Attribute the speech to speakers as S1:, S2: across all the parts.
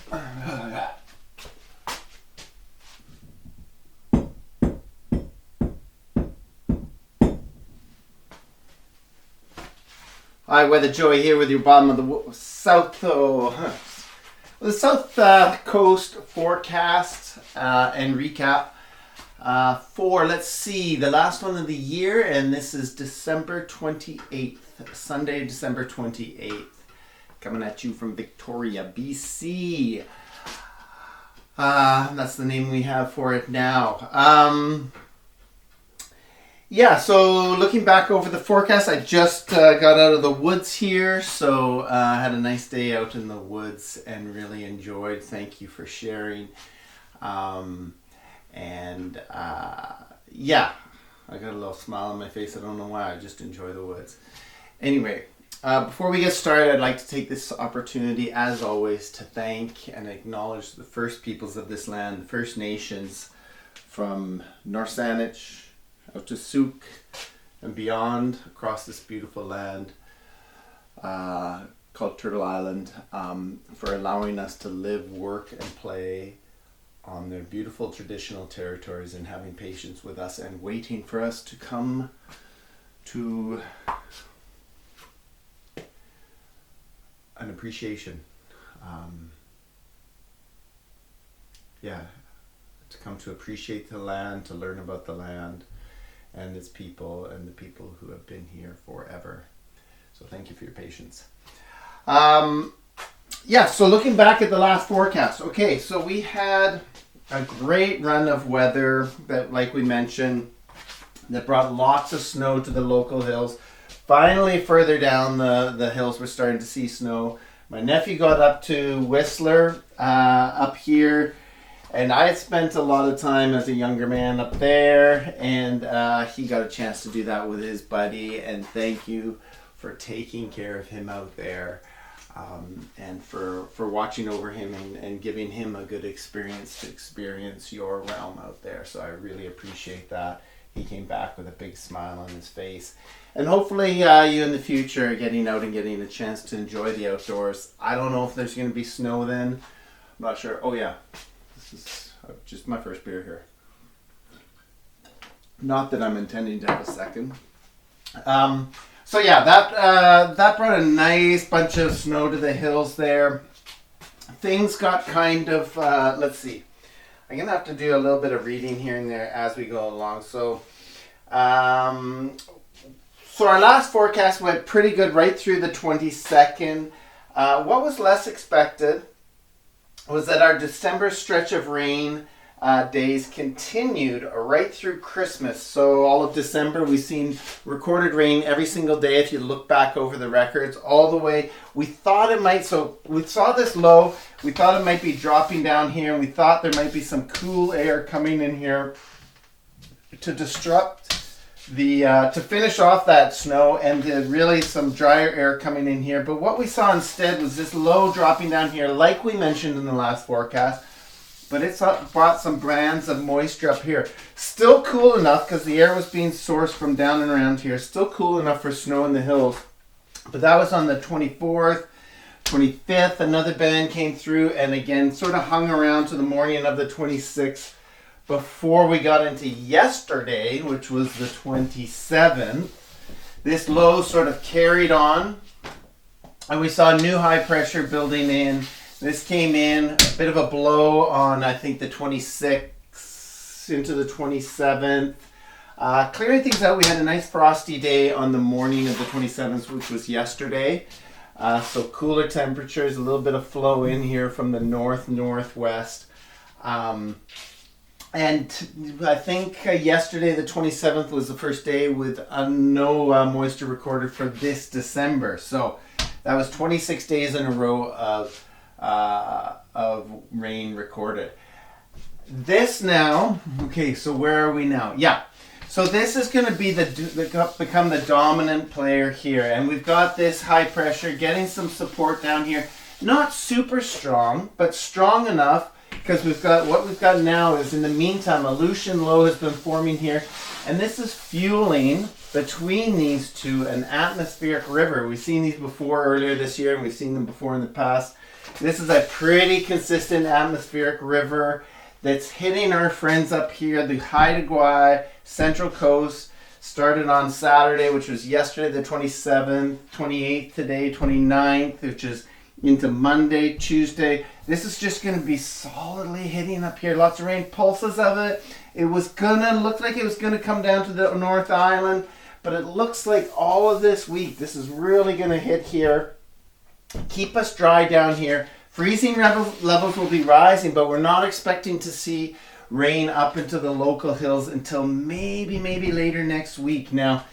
S1: Hi, Weather Joey here with your bottom of the South Coast forecast and recap for, let's see, the last one of the year, and this is December 28th, Sunday, December 28th, coming at you from Victoria, BC. That's the name we have for it now. Yeah, so looking back over the forecast, I just got out of the woods here, so I had a nice day out in the woods and really enjoyed. Thank you for sharing. Yeah, I got a little smile on my face. I don't know why, I just enjoy the woods. Anyway, before we get started, I'd like to take this opportunity, as always, to thank and acknowledge the first peoples of this land, the First Nations, from North Saanich out to Sooke and beyond across this beautiful land called Turtle Island, for allowing us to live, work, and play on their beautiful traditional territories and having patience with us and waiting for us to come to an appreciation. To come to appreciate the land, to learn about the land and its people and the people who have been here forever. So thank you for your patience. So looking back at the last forecast. Okay, so we had a great run of weather that, like we mentioned, that brought lots of snow to the local hills. Finally, further down the hills, we're starting to see snow. My nephew got up to Whistler up here, and I had spent a lot of time as a younger man up there, and he got a chance to do that with his buddy, and thank you for taking care of him out there, and for watching over him and giving him a good experience to experience your realm out there. So I really appreciate that. He came back with a big smile on his face. And hopefully you in the future are getting out and getting a chance to enjoy the outdoors. I don't know if there's going to be snow then. I'm not sure. Oh yeah. This is just my first beer here. Not that I'm intending to have a second. That brought a nice bunch of snow to the hills there. Things got kind of, let's see. I'm going to have to do a little bit of reading here and there as we go along. So our last forecast went pretty good right through the 22nd. What was less expected was that our December stretch of rain days continued right through Christmas. So all of December we've seen recorded rain every single day. If you look back over the records all the way, we thought it might, so we saw this low, we thought it might be dropping down here, and we thought there might be some cool air coming in here to disrupt to finish off that snow, and really some drier air coming in here. But what we saw instead was this low dropping down here, like we mentioned in the last forecast, but it brought some bands of moisture up here. Still cool enough, because the air was being sourced from down and around here, still cool enough for snow in the hills. But that was on the 24th, 25th, another band came through, and again sort of hung around to the morning of the 26th, before we got into yesterday, which was the 27th. This low sort of carried on, and we saw new high pressure building in. This came in, a bit of a blow on, I think, the 26th into the 27th. Clearing things out, we had a nice frosty day on the morning of the 27th, which was yesterday. So cooler temperatures, a little bit of flow in here from the northwest. And I think yesterday, the 27th, was the first day with no moisture recorded for this December. So that was 26 days in a row of rain recorded. This now, okay, so where are we now? Yeah, so this is going to be become the dominant player here. And we've got this high pressure getting some support down here. Not super strong, but strong enough, because what we've got now is, in the meantime, a Aleutian low has been forming here, and this is fueling between these two an atmospheric river. We've seen these before earlier this year, and we've seen them before in the past. This is a pretty consistent atmospheric river that's hitting our friends up here, the Haida Gwaii Central Coast. Started on Saturday, which was yesterday, the 27th, 28th today, 29th, which is into Monday, Tuesday. This is just going to be solidly hitting up here. Lots of rain, pulses of it. It was going to look like it was going to come down to the North Island, but it looks like all of this week, this is really going to hit here. Keep us dry down here. Freezing levels will be rising, but we're not expecting to see rain up into the local hills until maybe later next week. Now,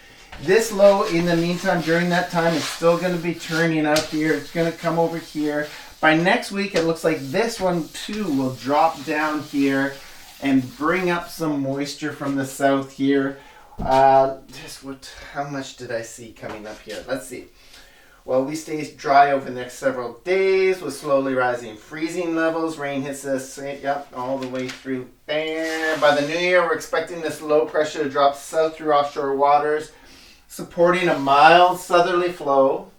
S1: this low in the meantime, during that time, is still going to be turning out here. It's going to come over here. By next week, it looks like this one too will drop down here and bring up some moisture from the south here. How much did I see coming up here? Let's see. Well, we stay dry over the next several days with slowly rising freezing levels. Rain hits us, all the way through there. By the new year, we're expecting this low pressure to drop south through offshore waters, supporting a mild southerly flow.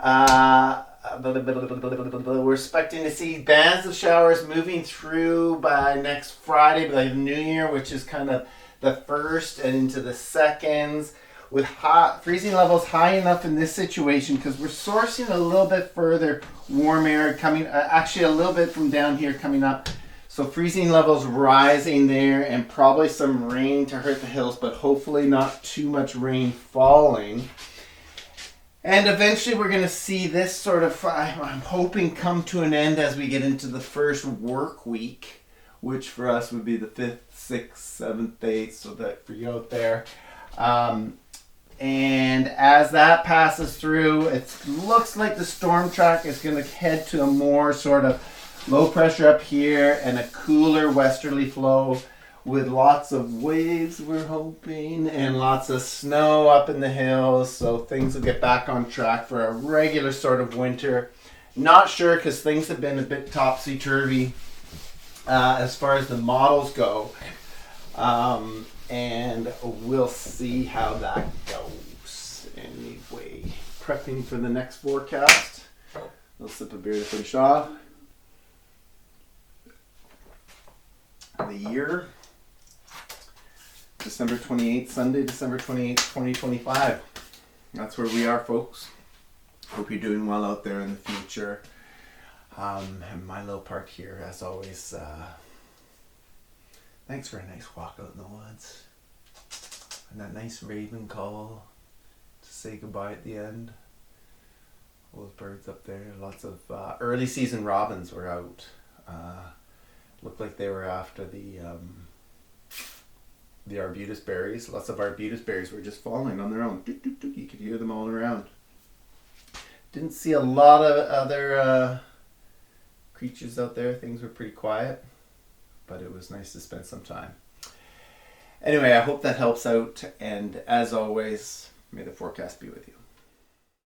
S1: We're expecting to see bands of showers moving through by next Friday, by the new year, which is kind of the first and into the seconds, with hot freezing levels high enough in this situation because we're sourcing a little bit further warm air coming, actually a little bit from down here coming up. So freezing levels rising there and probably some rain to hurt the hills, but hopefully not too much rain falling. And eventually we're going to see this sort of, I'm hoping, come to an end as we get into the first work week, which for us would be the 5th, 6th, 7th, 8th, so that for you out there. And as that passes through, it looks like the storm track is going to head to a more sort of low pressure up here and a cooler westerly flow with lots of waves, we're hoping, and lots of snow up in the hills. So things will get back on track for a regular sort of winter. Not sure because things have been a bit topsy-turvy as far as the models go. And we'll see how that goes. Anyway, prepping for the next forecast. A little sip of beer to finish off. The year, December 28th, Sunday, December 28th, 2025. That's where we are, folks. Hope you're doing well out there in the future. And my little part here, as always, thanks for a nice walk out in the woods. And that nice raven call to say goodbye at the end. All those birds up there. Lots of early season robins were out. Looked like they were after the arbutus berries. Lots of arbutus berries were just falling on their own. You could hear them all around. Didn't see a lot of other creatures out there. Things were pretty quiet. But it was nice to spend some time. Anyway, I hope that helps out. And as always, may the forecast be with you.